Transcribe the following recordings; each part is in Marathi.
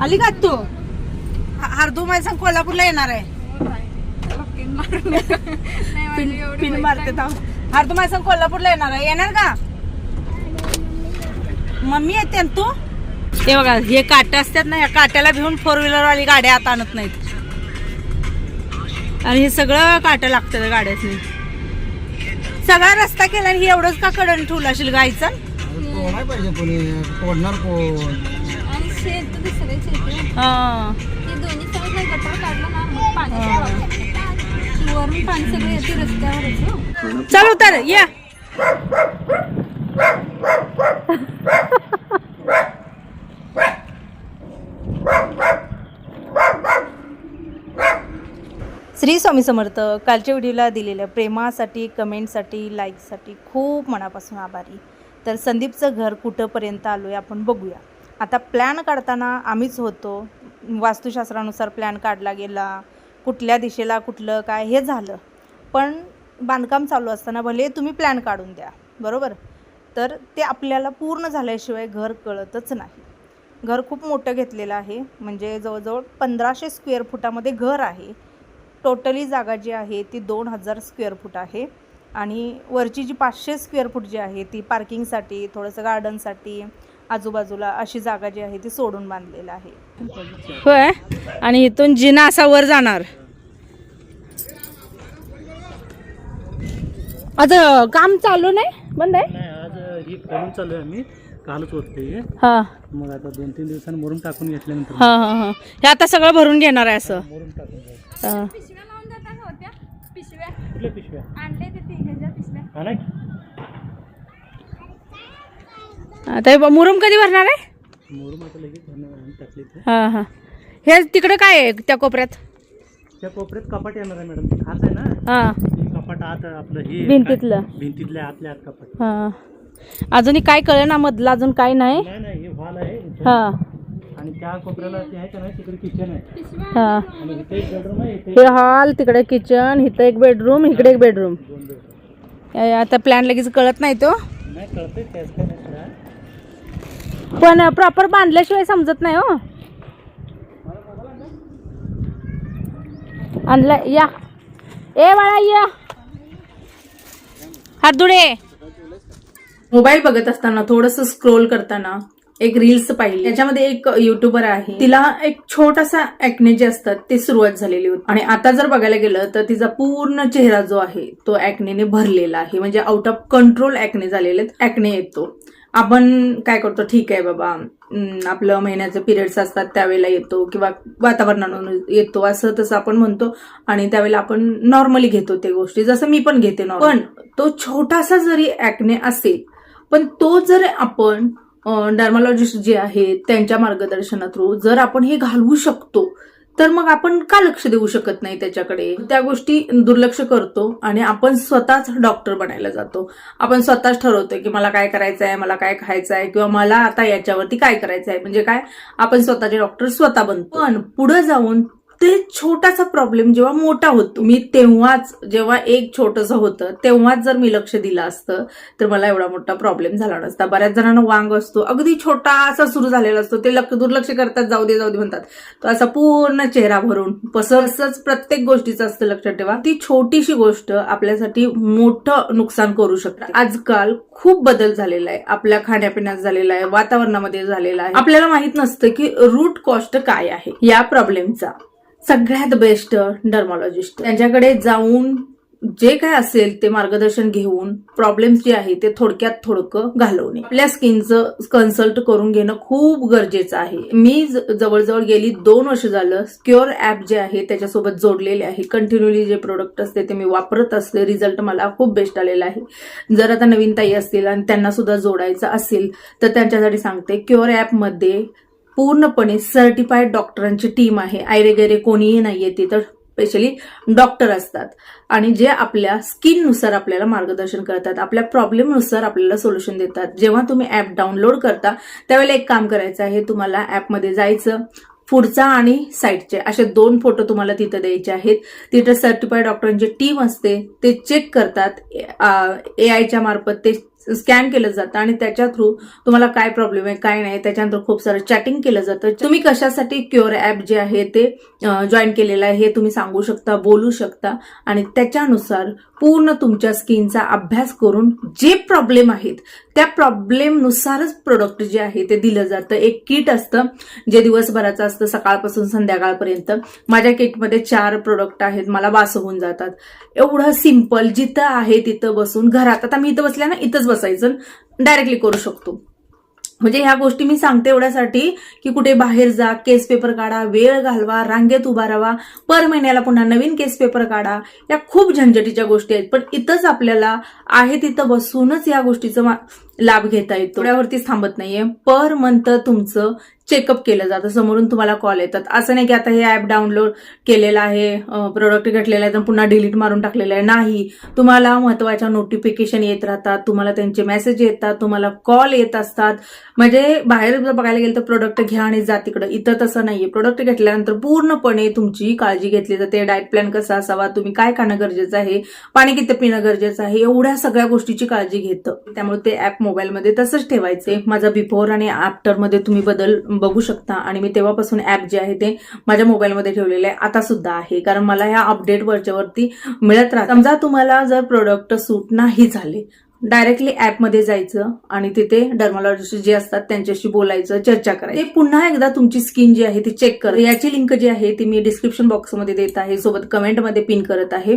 आली का तू? हरदू माझ्या सांग कोल्हापूरला येणार आहे. पिन मारते हरदू माझ्या सांग कोल्हापूरला येणार आहे. येणार का मम्मी? येते तू? हे बघा हे काटे असतात ना, या काट्याला भिवून 4 व्हीलर वाली गाड्या आता आणत नाहीत. आणि हे सगळं काटं लागतं गाड्यासनी. सगळा रस्ता केला आणि एवढंच का कडण ठेवलं असेल गायचं? पाहिजे कोणी तोडणार कोण? आणि शेत दुसरे शेत हा हे दोन्ही साईडला गटर काढलं ना मग पाणी वरून पाणी सगळं येते रस्त्यावरच. चल उतर या. श्री स्वामी समर्थ. कालच्या व्हिडिओला दिलेल्या प्रेमासाठी, कमेंटसाठी, लाईकसाठी खूप मनापासून आभारी. तर संदीपचं घर कुठंपर्यंत आलो आहे आपण बघूया. आता प्लॅन काढताना आम्हीच होतो, वास्तुशास्त्रानुसार प्लॅन काढला गेला, कुठल्या दिशेला कुठलं काय हे झालं. पण बांधकाम चालू असताना भले तुम्ही प्लॅन काढून द्या बरोबर, तर ते आपल्याला पूर्ण झाल्याशिवाय घर कळतच नाही. घर खूप मोठं घेतलेलं आहे, म्हणजे जवळजवळ 1500 स्क्वेअर फुटामध्ये घर आहे. टोटली जागा जी आहे ती 2000 स्क्वेअर फूट आहे. आणि वरची जी 500 स्क्वेअर फूट जी आहे ती पार्किंगसाठी, थोडंसं गार्डनसाठी, आजूबाजूला अशी जागा जी आहे ती सोडून बांधलेलं आहे. होय. आणि इथून जिना असा वर जाणार. आता काम चालू नाही, बंद आहे? आज ही करून चालू आहे. आम्ही कालच होते. हा मग आता 2-3 दिवसांनी मुरुम टाकून घेतल्यानंतर हा हा हा हे आता सगळं भरून घेणार आहे असं. मुरुम टाकून पिशव्या लावून देतात होत्या पिशव्या कुठल्या पिशव्या आणले ते 3000 पिशव्या. हा नाही आता हे मुरुम कधी भरणार आहे? मुरुम आता लगेच टाकले. हा हा हे तिकडे काय आहे त्या कोपऱ्यात? त्या कोपऱ्यात कपाट येणार आहे मॅडम. खाच आहे ना हा कपाट आत आपलं हे भिंतीतल्या आतल्या आत कपाट. हा अजूनही काय कळलं ना मधलं अजून काय नाही. नाही हे हॉल आहे. हा आणि त्या कोपऱ्याला ते आहे का नाही तिकडे किचन आहे. हा आणि इथे एक बेडरूम आहे. इथे हे हॉल, तिकडे किचन, इथं एक बेडरूम, इकडे एक बेडरूम. 2 बेडरूम. आता प्लॅन लगेच कळत नाही तो, नाही कळतंय त्याच काय नाही थोडा. पण प्रॉपर बांधल्याशिवाय समजत नाही. हो आणलं या. ए बाळा या. हातदुडे. मोबाईल बघत असताना थोडंसं स्क्रोल करताना एक रील्स पाहिली. त्याच्यामध्ये एक युट्यूबर आहे, तिला एक छोटासा ऍक्ने जे असतात ते सुरुवात झालेली होती. आणि आता जर बघायला गेलं तर तिचा पूर्ण चेहरा जो आहे तो ऍक्नेने भरलेला आहे. म्हणजे आउट ऑफ कंट्रोल ऍक्ने झालेले. ऍक्ने येतो. आपण काय करतो, ठीक आहे बाबा आपलं महिन्याचे पिरियड्स असतात त्यावेळेला येतो किंवा वातावरणानं येतो असं तसं आपण म्हणतो. आणि त्यावेळेला आपण नॉर्मली घेतो ते गोष्टी, जसं मी पण घेते नॉर्मल. पण तो छोटासा जरी ऍक्ने असेल, पण तो जर आपण डर्मॉलॉजिस्ट जे आहेत त्यांच्या मार्गदर्शना थ्रू जर आपण हे घालवू शकतो, तर मग आपण का लक्ष देऊ शकत नाही त्याच्याकडे? त्या गोष्टी दुर्लक्ष करतो आणि आपण स्वतःच डॉक्टर बनायला जातो. आपण स्वतःच ठरवतो की मला काय करायचं आहे, मला काय खायचं आहे, किंवा मला आता याच्यावरती काय करायचं आहे. म्हणजे काय, आपण स्वतःचे डॉक्टर स्वतः बनतो. पण पुढे जाऊन ते छोटासा प्रॉब्लेम जेव्हा मोठा होतो, मी तेव्हाच जेव्हा एक छोटंसं होतं तेव्हाच जर मी लक्ष दिलं असतं तर मला एवढा मोठा प्रॉब्लेम झाला नसता. बऱ्याच जणांना वांग असतो, अगदी छोटासा सुरू झालेला असतो, ते दुर्लक्ष करतात, जाऊ दे म्हणतात. तो असा पूर्ण चेहरा भरून पसरसच प्रत्येक गोष्टीचं असतं. लक्षात ठेवा, ती छोटीशी गोष्ट आपल्यासाठी मोठं नुकसान करू शकते. आजकाल खूप बदल झालेला आहे, आपल्या खाण्यापिण्यात झालेला आहे, वातावरणामध्ये झालेला आहे. आपल्याला माहित नसतं की रूट कॉस्ट काय आहे या प्रॉब्लेमचा. सगळ्यात बेस्ट डर्मॉलॉजिस्ट, त्यांच्याकडे जाऊन जे काय असेल ते मार्गदर्शन घेऊन प्रॉब्लेम्स जे आहे ते थोडक्यात थोडकं घालवणे, आपल्या स्किनचं कन्सल्ट करून घेणं खूप गरजेचं आहे. मी जवळजवळ गेली 2 वर्ष झालं क्युअर ऍप जे आहे त्याच्यासोबत जोडलेले आहे. कंटिन्युअली जे प्रोडक्ट असते ते मी वापरत असते. रिझल्ट मला खूप बेस्ट आलेला आहे. जर आता नवीन ताई असतील आणि त्यांना सुद्धा जोडायचं असेल तर त्यांच्यासाठी सांगते, क्युअर ऍपमध्ये पूर्णपणे सर्टिफाईड डॉक्टरांची टीम आहे. आयरेगैरे कोणीही नाहीये, ते तर स्पेशली डॉक्टर असतात आणि जे आपल्या स्किननुसार आपल्याला मार्गदर्शन करतात, आपल्या प्रॉब्लेमनुसार आपल्याला सोल्युशन देतात. जेव्हा तुम्ही ऍप डाउनलोड करता त्यावेळेला एक काम करायचं आहे, तुम्हाला ऍपमध्ये जायचं, पुढचा आणि साईडचे असे 2 फोटो तुम्हाला तिथं द्यायचे आहेत. तिथं सर्टिफाईड डॉक्टरांची टीम असते, ते चेक करतात. AIच्या मार्फत ते स्कॅन केलं जातं आणि त्याच्या थ्रू तुम्हाला काय प्रॉब्लेम आहे काय नाही त्याच्यानंतर खूप सारं चॅटिंग केलं जातं. तुम्ही कशासाठी क्युअर ऍप जे आहे ते जॉईन केलेलं आहे हे तुम्ही सांगू शकता, बोलू शकता आणि त्याच्यानुसार पूर्ण तुमच्या स्किनचा अभ्यास करून जे प्रॉब्लेम आहेत त्या प्रॉब्लेमनुसारच प्रोडक्ट जे आहे ते दिलं जातं. एक किट असतं जे दिवसभराचं असतं सकाळपासून संध्याकाळपर्यंत. माझ्या किटमध्ये 4 प्रोडक्ट आहेत, मला बास होऊन जातात. एवढं सिंपल, जिथं आहे तिथं बसून घरात, आता मी इथं बसल्या ना इथंच बसायचं, डायरेक्टली करू शकतो. म्हणजे ह्या गोष्टी मी सांगते एवढ्यासाठी की कुठे बाहेर जा, केस पेपर काढा, वेळ घालवा, रांगेत उभा राहा, पर महिन्याला पुन्हा नवीन केस पेपर काढा, या खूप झंझटीच्या गोष्टी आहेत. पण इथंच आपल्याला आहे तिथं बसूनच या गोष्टीचा लाभ घेता येतो. थोड्यावरतीच थांबत नाहीये. पर मंथ तुमचं चेकअप केलं जातं, समोरून तुम्हाला कॉल येतात. असं नाही की आता हे ऍप डाउनलोड केलेलं आहे, प्रोडक्ट घेतलेलं आहे तर पुन्हा डिलीट मारून टाकलेलं आहे. नाही, तुम्हाला महत्वाच्या नोटिफिकेशन येत राहतात, तुम्हाला त्यांचे मेसेज येतात, तुम्हाला कॉल येत असतात. म्हणजे बाहेर बघायला गेलं तर प्रोडक्ट घ्या आणि जा तिकडं. इथं तसं नाहीये. प्रोडक्ट घेतल्यानंतर पूर्णपणे तुमची काळजी घेतली जाते. डाएट प्लॅन कसा असावा, तुम्ही काय खाणं गरजेचं आहे, पाणी किती पिणं गरजेचं आहे, एवढ्या सगळ्या गोष्टीची काळजी घेतं. त्यामुळे ते ऍप मोबाईलमध्ये तसंच ठेवायचे. माझा बिफोर आणि आफ्टर मध्ये तुम्ही बदल बघू शकता आणि मी तेव्हापासून ऍप जे आहे ते माझ्या मोबाईलमध्ये ठेवलेलं आहे, आता सुद्धा आहे, कारण मला ह्या अपडेट वरच्यावरती मिळत राहतात. समजा तुम्हाला जर प्रोडक्ट सूट नाही झाले, डायरेक्टली ऍपमध्ये जायचं आणि तिथे डर्मॉलॉजिस्ट जे असतात त्यांच्याशी बोलायचं, चर्चा करायची. ते पुन्हा एकदा तुमची स्किन जी आहे ती चेक कर. याची लिंक जी आहे ती मी डिस्क्रिप्शन बॉक्समध्ये देत आहे, सोबत कमेंटमध्ये पिन करत आहे.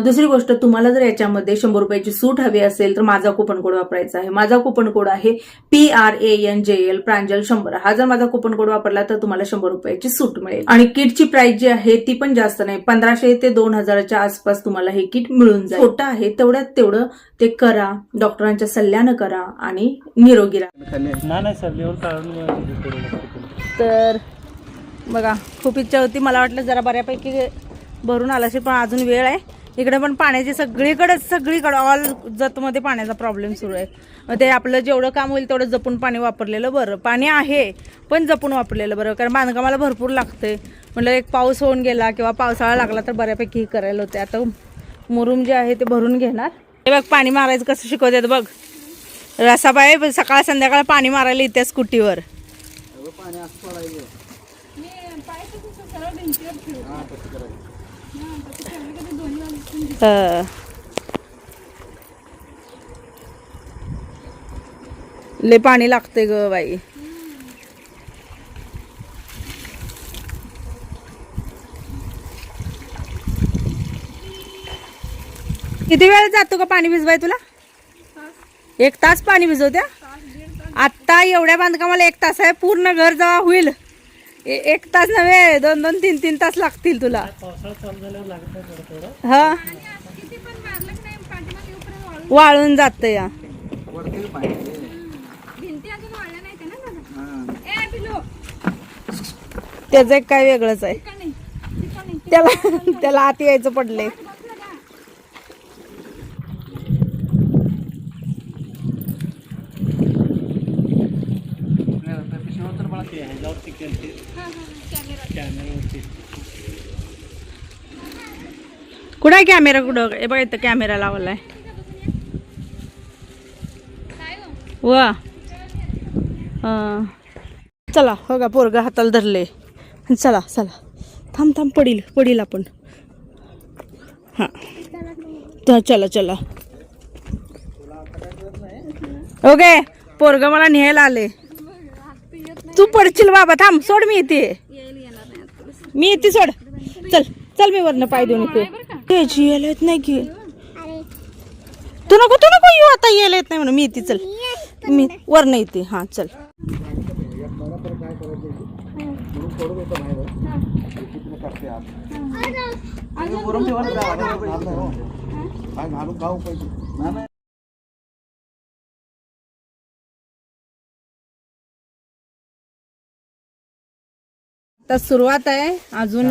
दुसरी गोष्ट, तुम्हाला जर याच्यामध्ये 100 रुपयाची सूट हवी असेल तर माझा कुपन कोड वापरायचा आहे. माझा कुपन कोड आहे PRANJL प्रांजल 100. हा जर माझा कुपन कोड वापरला तर तुम्हाला 100 रुपयाची सूट मिळेल. आणि किटची प्राइस जी आहे ती पण जास्त नाही, 1500 ते 2000च्या आसपास तुम्हाला हे किट मिळून जाईल. छोटं आहे तेवढ्यात तेवढं ते करा, डॉक्टरांच्या सल्ल्यानं करा आणि निरोगी राहा. नाही सर, लेवल काढून. तर बघा, खूप इच्छा होती, मला वाटलं जरा बऱ्यापैकी भरून आला असेल, पण अजून वेळ आहे. इकडे पण पाण्याची सगळीकडे ऑल जतमध्ये पाण्याचा प्रॉब्लेम सुरू आहे. मग ते आपलं जेवढं काम होईल तेवढं जपून पाणी वापरलेलं बरं. पाणी आहे पण जपून वापरलेलं बरं, कारण बांधकामाला भरपूर लागतंय. म्हटलं एक पाऊस होऊन गेला किंवा पावसाळा लागला तर बऱ्यापैकी हे करायला होते. आता मुरुम जे आहे ते भरून घेणार. हे बघ पाणी मारायचं कसं शिकवतात बघ. रसाबाई सकाळ संध्याकाळ पाणी मारायला येते स्कूटीवर. लय पाणी लागते ग बाई. किती वेळ जातो का पाणी भिजवाय तुला? 1 तास पाणी भिजवत्या. आता एवढ्या बांधकामाला 1 तास आहे, पूर्ण घर जेव्हा होईल 1 तास नव्हे, 2-2, 3-3 तास लागतील तुला. हा, वाळून जात या. त्याचं एक काय वेगळंच आहे, त्याला आत यायचं पडले. कुठं आहे कॅमेरा? कुठं? हे बघा इथं कॅमेरा लावलाय. वा, चला हो का, पोरगा हाताला धरले. चला चला, थांब पडील आपण. हा चला चला. ओके, पोरगा मला न्यायला आले. तू पडशील बाबा, थांब, सोड, मी येते सोड. चल मी वरनं पाय देऊन येते. त्याची यायला येत नाही की, तू नको येऊ आता, यायला येत नाही म्हणून मी येते. चल, मी वरनं येते. हा चल. तर सुरुवात आहे अजून.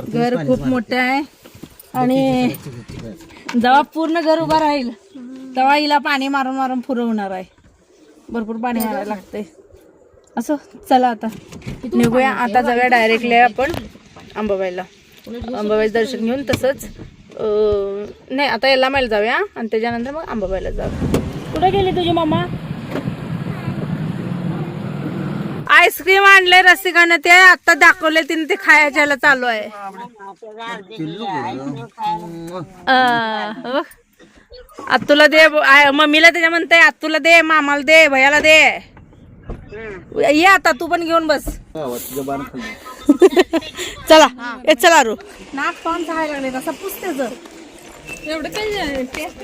घर खूप मोठं आहे आणि जेव्हा पूर्ण घर उभं राहील तेव्हा हिला पाणी मारून मारून पुरवणार आहे. भरपूर पाणी मारायला लागतंय. असं चला आता निघूया. आता जाऊया डायरेक्टली आपण अंबाबाईला. अंबाबाईचं दर्शन घेऊन तसंच नाही आता यल्लामाईला जाऊया आणि त्याच्यानंतर मग अंबाबाईला जाऊ. कुठे गेली तुझी मम्मा? आईस्क्रीम आणले रसिकानं, ते आता दाखवले तिने, ते खायच्या ह्याला चालू आहे. आत्तूला दे, मम्मीला त्याच्या म्हणते आत्तूला दे, मामाला दे, भैयाला दे. ये आता तू पण घेऊन बस. चला ए चला रू. नाक पाहून खायला लागले कसं पुसते जर एवढं काही टेस्ट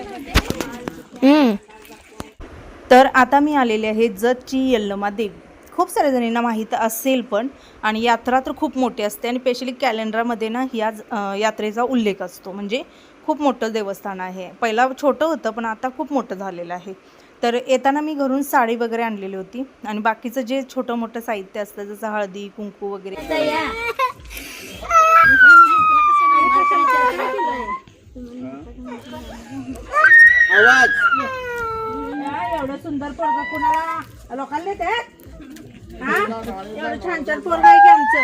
तर आता मी आलेले आहे जतची यल्लमा देवी. खूप साऱ्या जणींना माहीत असेल पण, आणि यात्रा तर खूप मोठी असते आणि स्पेशली कॅलेंडरमध्ये ना या यात्रेचा उल्लेख असतो. म्हणजे खूप मोठं देवस्थान आहे. पहिला छोटं होतं पण आता खूप मोठं झालेलं आहे. तर येताना मी घरून साडी वगैरे आणलेली होती आणि बाकीचं जे छोटं मोठं साहित्य असतं जसं हळदी कुंकू वगैरे. एवढं सुंदर पोरगा कुणाला लोकांना देतात? एवढं छान छान पोरगा आहे की आमचं.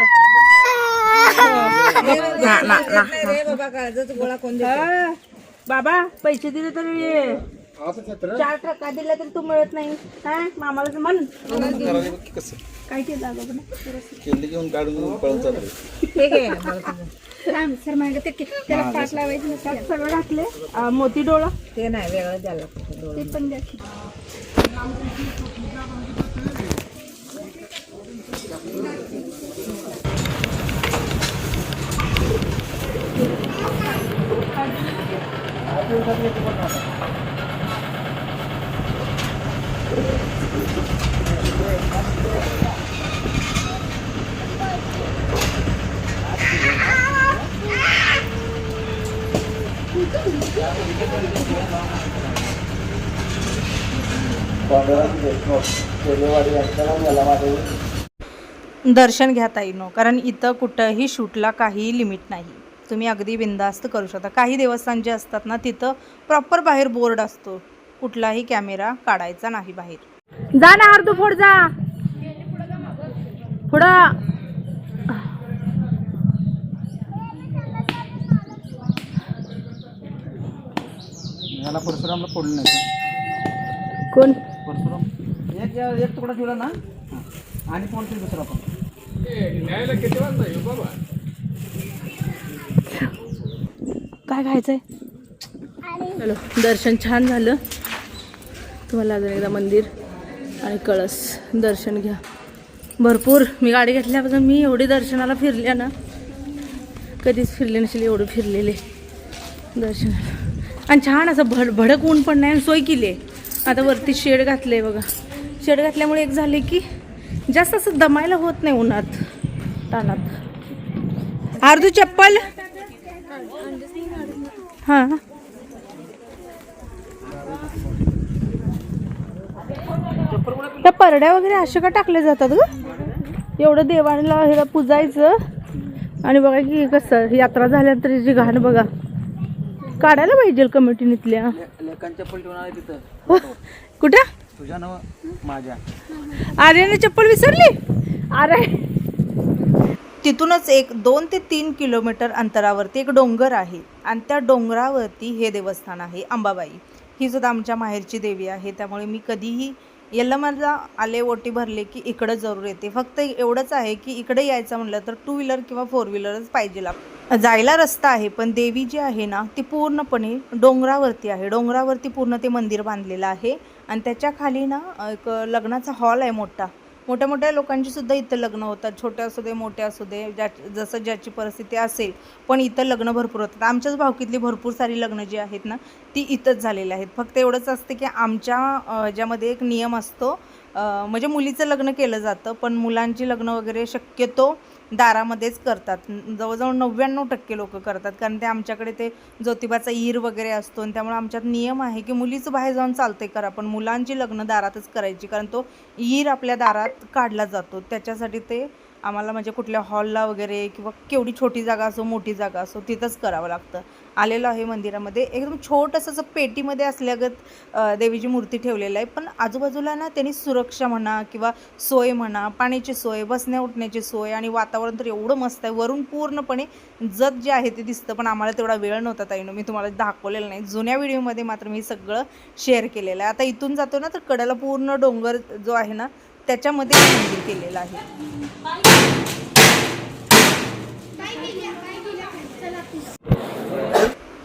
बाबा पैसे दिले तरी 4 टक्का दिला तरी तू मिळत नाही. मामाला म्हण काय केलं सर मागे ते त्याला पाठ लावायचं सगळं घातले. मोती डोळा ते नाही वेगळं द्यायला लागतं. ते पण द्या. दर्शन घ्या ताईनो, कारण इथं कुठंही शूटला काही लिमिट नाही. तुम्ही अगदी बिंदास्त करू शकता. काही देवस्थान जे असतात ना तिथं प्रॉपर बाहेर बोर्ड असतो, कुठलाही कॅमेरा काढायचा नाही बाहेर. जा ना हर तू पुढं जा, पुढं. याला परशुरामला फोडलं नाही. कोण परशुराम एक तुकडा ठेवला ना आणि कोण ते दुसरा पण. काय खायचंय? चलो दर्शन छान झालं. तुम्हाला अजून एकदा मंदिर आणि कळस दर्शन घ्या. भरपूर मी गाडी घेतल्यापासून मी एवढी दर्शनाला फिरल्या ना, कधीच फिरले नसेल एवढं फिरलेले दर्शनाला. आणि छान असं भडक ऊन पण नाही, सोय केली आहे. आता वरती शेड घातलं आहे बघा. शेड घातल्यामुळे एक झाले की जास्त असं दमायला होत नाही उन्हात तानात. अर्धू चप्पल. हां त्या परड्या वगैरे अशा का टाकल्या जातात ग? एवढं देवाला ह्याला पुजायचं आणि बघा की कसं यात्रा झाल्यानंतर जी घाण बघा. काढायला पाहिजे कमिटीतल्या. चप्पल ठेवून आहे तिथं. कुठं? तुझ्या नाव माझ्या. आर्याने चप्पल विसरली. अरे तिथूनच 2 ते 3 किलोमीटर अंतरावरती एक डोंगर आहे आणि त्या डोंगरावरती हे देवस्थान आहे अंबाबाई. ही सुद्धा आमच्या माहेरची देवी आहे. त्यामुळे मी कधीही यल्लमाला आले ओटी भरले की इकडं जरूर येते. फक्त एवढंच आहे की इकडे यायचं म्हणलं तर 2 व्हीलर किंवा 4 व्हीलरच पाहिजे. जायला रस्ता आहे पण देवी जी आहे ना ती पूर्णपणे डोंगरावरती आहे. डोंगरावरती पूर्ण ते मंदिर बांधलेलं आहे आणि त्याच्या खाली ना एक लग्नाचा हॉल आहे मोठा. मोठ्या मोठ्या लोकांची सुद्धा इथं लग्न होतात, छोटे असू दे मोठे असू दे, जसं ज्याची परिस्थिती असेल. पण इथं लग्न भरपूर होतात. आमच्याच भावकीतली भरपूर सारी लग्न जी आहेत ना ती इथंच झालेली आहेत. फक्त एवढंच असते की आमच्या ह्याच्यामध्ये एक नियम असतो, म्हणजे मुलीचं लग्न केलं जातं पण मुलांची लग्न वगैरे शक्यतो दारामध्येच करतात. जवळजवळ 99% लोक करतात, कारण ते आमच्याकडे ते ज्योतिबाचा ईर वगैरे असतो आणि त्यामुळे आमच्यात नियम आहे की मुलीचं बाहेर जाऊन चालते करा पण मुलांची लग्न दारातच करायची, कारण तो ईर आपल्या दारात काढला जातो. त्याच्यासाठी ते आम्हाला म्हणजे कुठल्या हॉलला वगैरे किंवा केवढी छोटी जागा असो मोठी जागा असो तिथंच करावं लागतं. आलेलो आहे मंदिरामध्ये. एकदम छोटंसं असं पेटीमध्ये असल्यागत देवीची मूर्ती ठेवलेलं आहे. पण आजूबाजूला ना त्यांनी सुरक्षा म्हणा किंवा सोय म्हणा, पाण्याची सोय, बसण्या उठण्याची सोय आणि वातावरण तर एवढं मस्त आहे. वरून पूर्णपणे जत जे आहे ते दिसतं, पण आम्हाला तेवढा वेळ नव्हता ताईनं, मी तुम्हाला दाखवलेलं नाही. जुन्या व्हिडिओमध्ये मात्र मी सगळं शेअर केलेलं आहे. आता इथून जातो ना तर कडेला पूर्ण डोंगर जो आहे ना त्याच्यामध्ये हे मंदिर केलेलं आहे.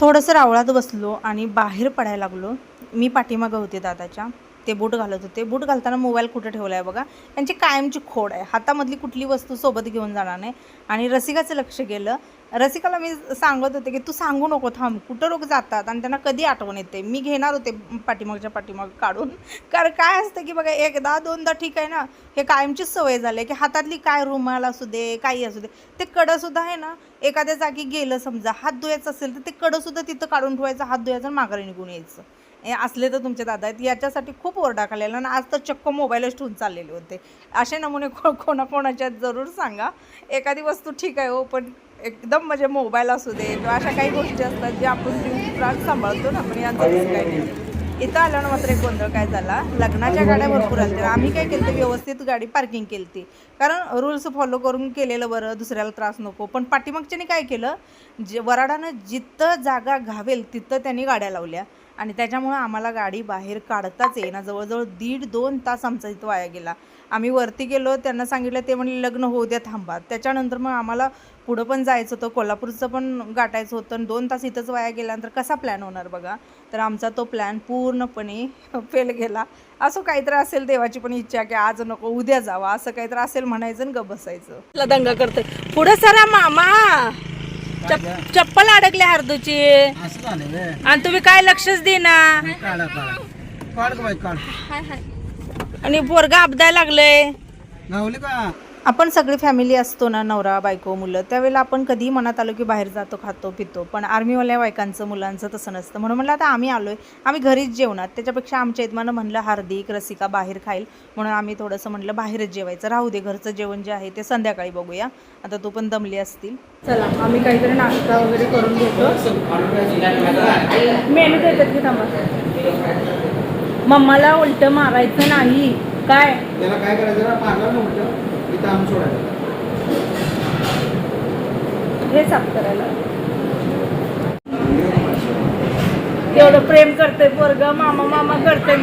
थोडंसं रावळात बसलो आणि बाहेर पडायला लागलो. मी पाठीमागं होते दादाच्या, ते बूट घालत होते. बूट घालताना मोबाईल कुठं ठेवला आहे बघा. यांची कायमची खोड आहे, हातामधली कुठली वस्तू सोबत घेऊन जाणार नाही. आणि रसिकाचं लक्ष गेलं. रसिकाला मी सांगत होते की तू सांगू नको, थांब, कुठं लोक जातात आणि त्यांना कधी आठवण येते. मी घेणार होते पाठीमाग काढून, कारण काय असतं की बघा एकदा दोनदा ठीक आहे ना, हे कायमचीच सवय झाली आहे की हातातली काय रुमाल असू दे, काही असू दे, ते कडंसुद्धा आहे ना, एखाद्या जागी गेलं समजा हात धुवायचं असेल तर ते कडंसुद्धा तिथं काढून ठेवायचं, हात धुवायचं आणि माघारी निघून यायचं. हे असले तर तुमचे दादा आहेत. याच्यासाठी खूप ओरडा खाल्लेला आणि आज तर चक्क मोबाईलच ठेवून चाललेले होते. असे नमुने कोणाकोणाच्या जरूर सांगा. एखादी वस्तू ठीक आहे हो, पण एकदम म्हणजे मोबाईल असू दे किंवा अशा काही गोष्टी असतात जे आपण प्राण सांभाळतो ना, पण यांचं तसं काही नाही. इथं आल्यानं मात्र एक गोंधळ काय झाला, लग्नाच्या गाड्या भरपूर आल्या. आम्ही काय केलं, व्यवस्थित गाडी पार्किंग केली ती, कारण रूल्स फॉलो करून केलेलं बरं, दुसऱ्याला त्रास नको. पण पाठीमागच्याने काय केलं, वराडानं जिथं जागा घावेल तिथं त्यांनी गाड्या लावल्या आणि त्याच्यामुळं आम्हाला गाडी बाहेर काढताच येईना. जवळजवळ 1.5-2 तास आमचा इथं वाया गेला. आम्ही वरती गेलो, त्यांना सांगितलं, ते म्हणले लग्न होऊ द्या, थांबा. त्याच्यानंतर मग आम्हाला पुढं पण जायचं होतं, कोल्हापूरचं पण गाठायचं होतं आणि 2 तास इथंच वाया गेल्यानंतर कसा प्लॅन होणार बघा. तर आमचा तो प्लॅन पूर्णपणे फेल गेला. असं काहीतरी असेल, देवाची पण इच्छा की आज नको उद्या जावा, असं काहीतरी असेल म्हणायचं आणि गप बसायचं. दंगा करतोय पुढं सरा मामा, चप्पल अडकले हरदूची असं झालं आणि तुम्ही काय लक्षच देना. काढ आणि पोरगा अपदायला लागलंय. गावले का? आपण सगळी फॅमिली असतो ना, नवरा बायको मुलं, त्यावेळेला आपण कधी मनात आलो की बाहेर जातो, खातो पितो. पण आर्मीवाल्या बायकांचं मुलांचं तसं नसतं. म्हणून म्हणलं आता आम्ही आलोय, आम्ही घरीच जेवणार. त्याच्यापेक्षा आमच्या यजमानं म्हणलं हार्दिक रसिका बाहेर खाईल, म्हणून आम्ही थोडंसं म्हणलं बाहेरच जेवायचं, राहू दे, घरचं जेवण जे आहे ते संध्याकाळी बघूया. आता तू पण दमली असतील. चला आम्ही काहीतरी नाश्ता वगैरे करून घेतो. मेनू देतात की थांबा. मम्माला उलट मारायचं नाही काय, त्याला काय करायचं, पार्लर नव्हतं इथं आम्ही सोडायचं, हे साफ करायला. एवढं प्रेम करते पोरग, मामा मामा करते.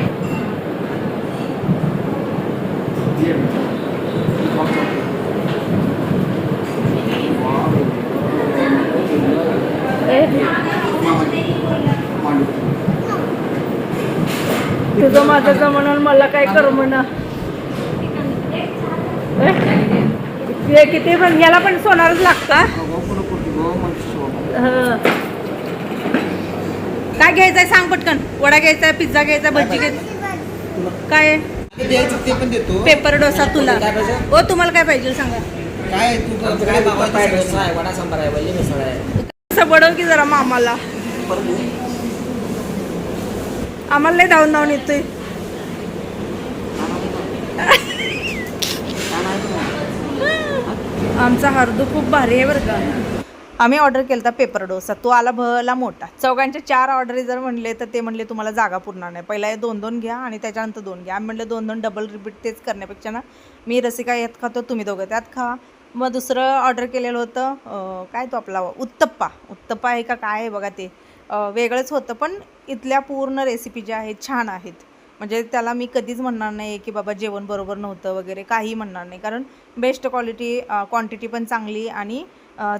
तुझं माझं म्हणून मला काय कर म्हणा. किती पण याला पण सोनारच लागतं. काय घ्यायचंय सांग पटकन. वडा घ्यायचा, पिझ्झा घ्यायचा, भजी घ्यायची, काय ते पण देतो. पेपर डोसा तुला. ओ तुम्हाला काय पाहिजे सांगा. काय तू काय वडा सांबार आहे, वल्ली मिसळ आहे. असं बडव की जरा मामाला, आम्हाला लय धावून धावून येतोय. आमचा हरदू खूप भारी आहे बरं का. आम्ही ऑर्डर केला पेपर डोसा, तो आला भला मोठा. चौघांचे 4 ऑर्डरी जर म्हणले तर ते म्हणले तुम्हाला जागा पुरणार नाही, पहिला 2-2 घ्या आणि त्याच्यानंतर 2 घ्या. आम्ही म्हणलं 2-2 डबल रिपीट तेच करण्यापेक्षा ना, मी रसिका यात खातो, तुम्ही दोघं त्यात खा. मग दुसरं ऑर्डर केलेलं होतं काय तो आपला उत्तप्पा आहे का काय आहे बघा, ते वेगळंच होतं. पण इथल्या पूर्ण रेसिपी ज्या आहेत छान आहेत. म्हणजे त्याला मी कधीच म्हणणार नाही की बाबा जेवण बरोबर नव्हतं वगैरे, काही म्हणणार नाही, कारण बेस्ट क्वांटिटी पण चांगली आणि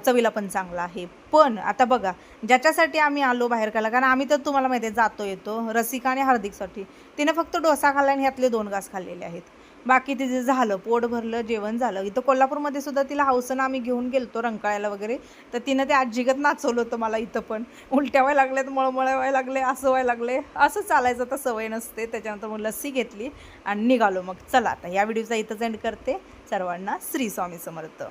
चवीला पण चांगला आहे. पण आता बघा, ज्याच्यासाठी आम्ही आलो बाहेर खायला, कारण आम्ही तर तुम्हाला माहिती आहे जातो येतो, रसिका आणि हार्दिकसाठी. तिने फक्त डोसा खाल्ला आणि ह्यातले 2 घास खाल्लेले आहेत. बाकी तिचं झालं, पोट भरलं, जेवण झालं. इथं कोल्हापूरमध्ये सुद्धा तिला हौसनं आम्ही घेऊन गेलतो रंकाळ्याला वगैरे, तर तिनं ते आजीगत नाचवलं होतं मला. इथं पण उलट्या व्हायला लागल्यात, मळमळ व्हायला लागले, असं व्हायला लागले. असं चालायचं तर सवय नसते. त्याच्यानंतर मग लस्सी घेतली आणि निघालो. मग चला आता या व्हिडिओचा इथंच एंड करते. सर्वांना श्री स्वामी समर्थ.